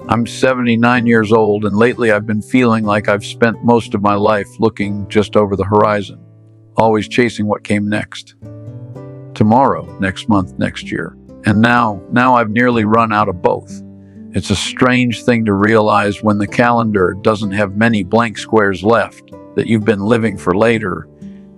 I'm 79 years old, and lately I've been feeling like I've spent most of my life looking just over the horizon, always chasing what came next. Tomorrow, next month, next year. And now I've nearly run out of both. It's a strange thing to realize when the calendar doesn't have many blank squares left, that you've been living for later,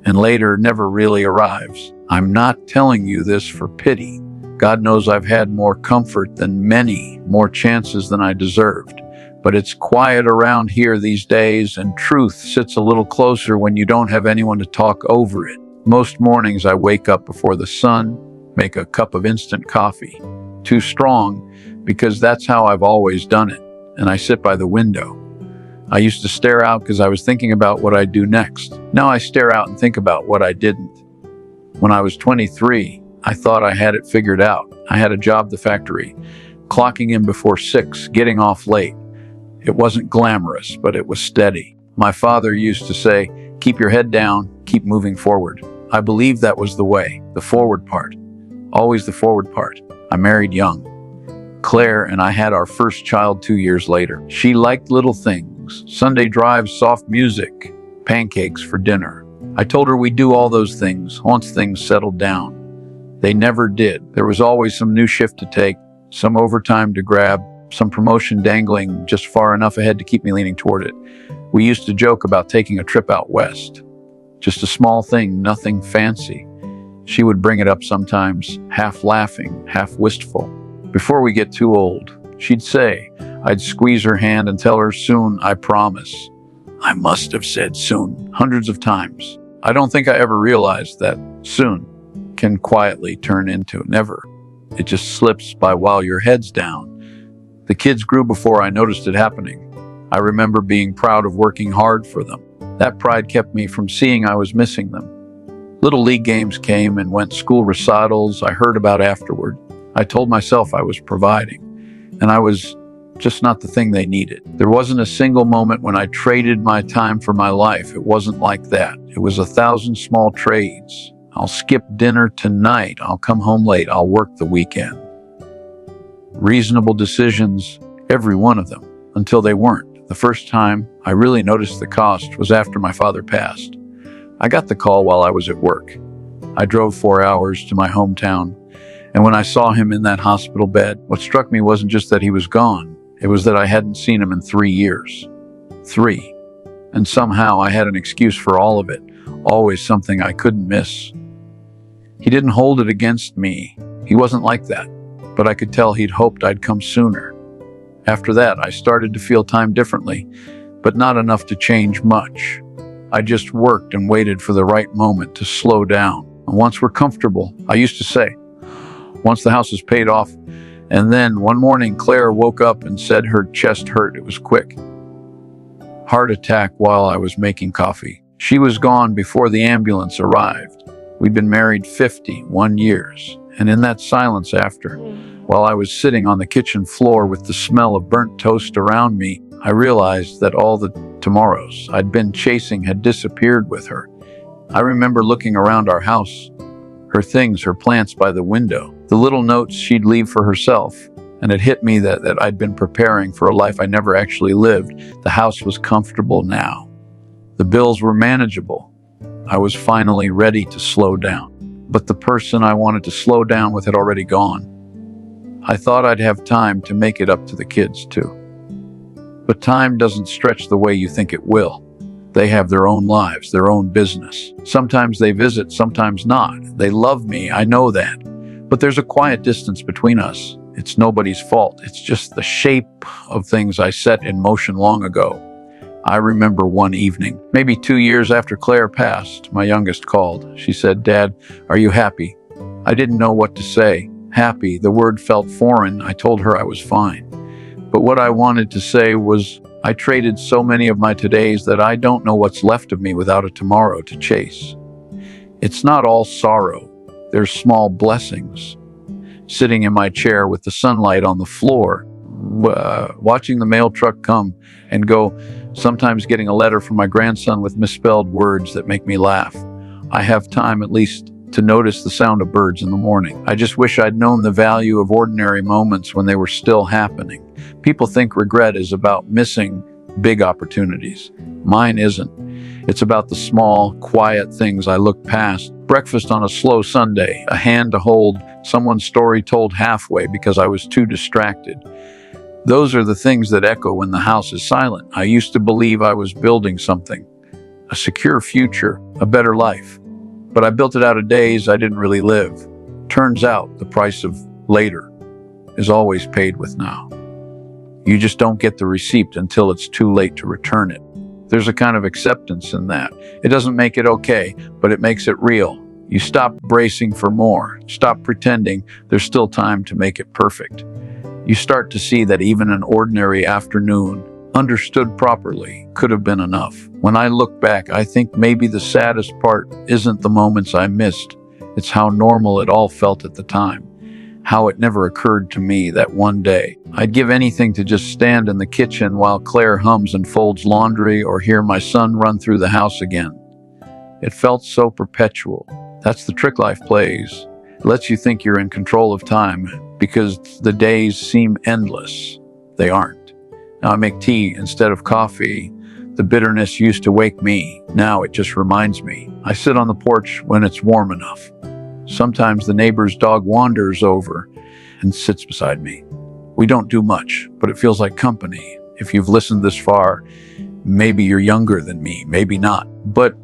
and later never really arrives. I'm not telling you this for pity. God knows I've had more comfort than many, more chances than I deserved. But it's quiet around here these days, and truth sits a little closer when you don't have anyone to talk over it. Most mornings I wake up before the sun, make a cup of instant coffee. Too strong, because that's how I've always done it, and I sit by the window. I used to stare out because I was thinking about what I'd do next. Now I stare out and think about what I didn't. When I was 23, I thought I had it figured out. I had a job at the factory, clocking in before 6, getting off late. It wasn't glamorous, but it was steady. My father used to say, keep your head down, keep moving forward. I believed that was the way, the forward part. Always the forward part. I married young. Claire and I had our first child 2 years later. She liked little things, Sunday drives, soft music, pancakes for dinner. I told her we'd do all those things once things settled down. They never did. There was always some new shift to take, some overtime to grab, some promotion dangling just far enough ahead to keep me leaning toward it. We used to joke about taking a trip out west. Just a small thing, nothing fancy. She would bring it up sometimes, half laughing, half wistful. Before we get too old, she'd say, I'd squeeze her hand and tell her soon, I promise. I must have said soon, hundreds of times. I don't think I ever realized that soon can quietly turn into never. It just slips by while your head's down. The kids grew before I noticed it happening. I remember being proud of working hard for them. That pride kept me from seeing I was missing them. Little league games came and went, school recitals I heard about afterward. I told myself I was providing, and I was just not the thing they needed. There wasn't a single moment when I traded my time for my life. It wasn't like that. It was 1,000 small trades. I'll skip dinner tonight. I'll come home late. I'll work the weekend. Reasonable decisions, every one of them, until they weren't. The first time I really noticed the cost was after my father passed. I got the call while I was at work. I drove 4 hours to my hometown, and when I saw him in that hospital bed, what struck me wasn't just that he was gone. It was that I hadn't seen him in 3 years. 3. And somehow I had an excuse for all of it, always something I couldn't miss. He didn't hold it against me. He wasn't like that, but I could tell he'd hoped I'd come sooner. After that, I started to feel time differently, but not enough to change much. I just worked and waited for the right moment to slow down. And once we're comfortable, I used to say, once the house is paid off. And then one morning, Claire woke up and said her chest hurt. It was quick. Heart attack while I was making coffee. She was gone before the ambulance arrived. We'd been married 51 years. And in that silence after, while I was sitting on the kitchen floor with the smell of burnt toast around me, I realized that all the tomorrows I'd been chasing had disappeared with her. I remember looking around our house, her things, her plants by the window, the little notes she'd leave for herself, and it hit me that I'd been preparing for a life I never actually lived. The house was comfortable now. The bills were manageable. I was finally ready to slow down. But the person I wanted to slow down with had already gone. I thought I'd have time to make it up to the kids, too. But time doesn't stretch the way you think it will. They have their own lives, their own business. Sometimes they visit, sometimes not. They love me, I know that. But there's a quiet distance between us. It's nobody's fault. It's just the shape of things I set in motion long ago. I remember one evening, maybe 2 years after Claire passed, my youngest called. She said, "Dad, are you happy?" I didn't know what to say. Happy, the word felt foreign. I told her I was fine. But what I wanted to say was, I traded so many of my todays that I don't know what's left of me without a tomorrow to chase. It's not all sorrow. There's small blessings. Sitting in my chair with the sunlight on the floor, watching the mail truck come and go, sometimes getting a letter from my grandson with misspelled words that make me laugh. I have time at least to notice the sound of birds in the morning. I just wish I'd known the value of ordinary moments when they were still happening. People think regret is about missing big opportunities. Mine isn't. It's about the small, quiet things I look past. Breakfast on a slow Sunday, a hand to hold, someone's story told halfway because I was too distracted. Those are the things that echo when the house is silent. I used to believe I was building something, a secure future, a better life. But I built it out of days I didn't really live. Turns out the price of later is always paid with now. You just don't get the receipt until it's too late to return it. There's a kind of acceptance in that. It doesn't make it okay, but it makes it real. You stop bracing for more, stop pretending there's still time to make it perfect. You start to see that even an ordinary afternoon, understood properly, could have been enough. When I look back, I think maybe the saddest part isn't the moments I missed. It's how normal it all felt at the time. How it never occurred to me that one day I'd give anything to just stand in the kitchen while Claire hums and folds laundry or hear my son run through the house again. It felt so perpetual. That's the trick life plays. It lets you think you're in control of time because the days seem endless. They aren't. Now I make tea instead of coffee. The bitterness used to wake me. Now it just reminds me. I sit on the porch when it's warm enough. Sometimes the neighbor's dog wanders over and sits beside me. We don't do much, but it feels like company. If you've listened this far, maybe you're younger than me, maybe not. But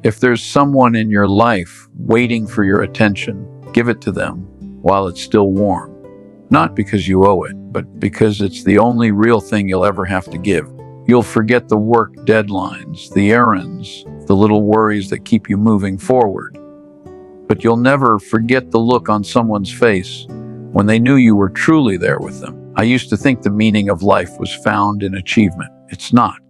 if there's someone in your life waiting for your attention, give it to them while it's still warm. Not because you owe it, but because it's the only real thing you'll ever have to give. You'll forget the work deadlines, the errands, the little worries that keep you moving forward. But you'll never forget the look on someone's face when they knew you were truly there with them. I used to think the meaning of life was found in achievement. It's not.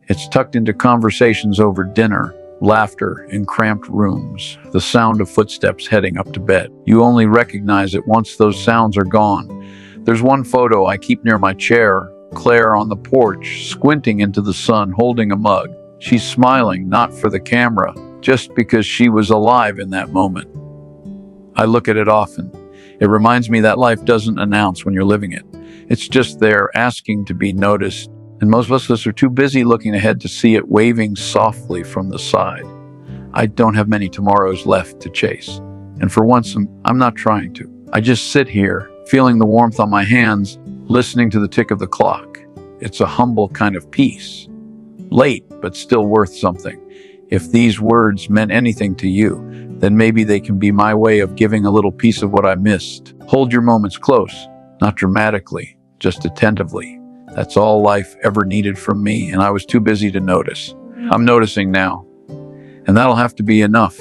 It's tucked into conversations over dinner, laughter in cramped rooms, the sound of footsteps heading up to bed. You only recognize it once those sounds are gone. There's one photo I keep near my chair, Claire on the porch, squinting into the sun, holding a mug. She's smiling, not for the camera, just because she was alive in that moment. I look at it often. It reminds me that life doesn't announce when you're living it. It's just there, asking to be noticed. And most of us are too busy looking ahead to see it waving softly from the side. I don't have many tomorrows left to chase. And for once, I'm not trying to. I just sit here, feeling the warmth on my hands, listening to the tick of the clock. It's a humble kind of peace. Late, but still worth something. If these words meant anything to you, then maybe they can be my way of giving a little piece of what I missed. Hold your moments close, not dramatically, just attentively. That's all life ever needed from me, and I was too busy to notice. I'm noticing now, and that'll have to be enough.